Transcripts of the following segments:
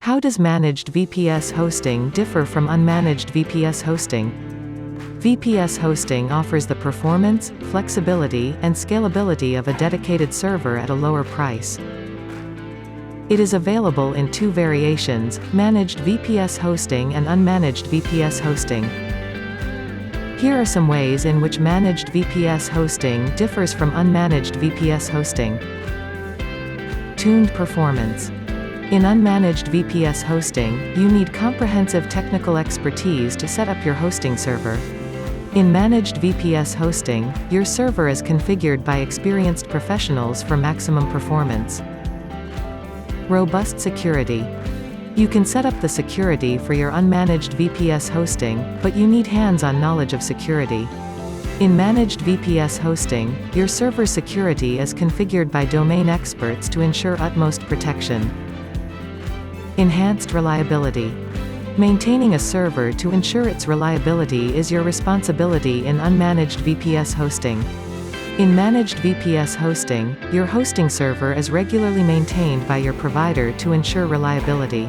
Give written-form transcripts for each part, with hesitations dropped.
How does Managed VPS Hosting differ from Unmanaged VPS Hosting? VPS hosting offers the performance, flexibility, and scalability of a dedicated server at a lower price. It is available in two variations, Managed VPS Hosting and Unmanaged VPS Hosting. Here are some ways in which Managed VPS Hosting differs from Unmanaged VPS Hosting. Tuned performance. In Unmanaged VPS Hosting, you need comprehensive technical expertise to set up your hosting server. In Managed VPS Hosting, your server is configured by experienced professionals for maximum performance. Robust security. You can set up the security for your unmanaged VPS hosting, but you need hands-on knowledge of security. In Managed VPS Hosting, your server's security is configured by domain experts to ensure utmost protection. Enhanced reliability. Maintaining a server to ensure its reliability is your responsibility in Unmanaged VPS Hosting. In Managed VPS Hosting, your hosting server is regularly maintained by your provider to ensure reliability.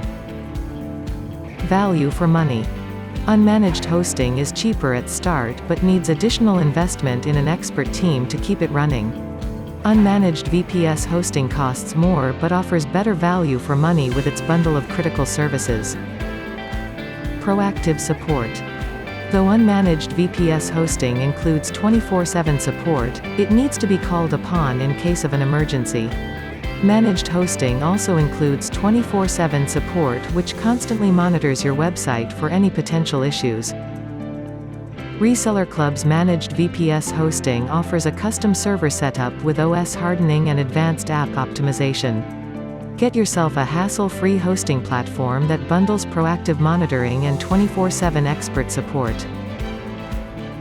Value for money. Unmanaged hosting is cheaper at start but needs additional investment in an expert team to keep it running. Unmanaged VPS hosting costs more but offers better value for money with its bundle of critical services. Proactive support. Though Unmanaged VPS hosting includes 24/7 support, it needs to be called upon in case of an emergency. Managed hosting also includes 24/7 support which constantly monitors your website for any potential issues. Reseller Club's Managed VPS Hosting offers a custom server setup with OS hardening and advanced app optimization. Get yourself a hassle-free hosting platform that bundles proactive monitoring and 24/7 expert support.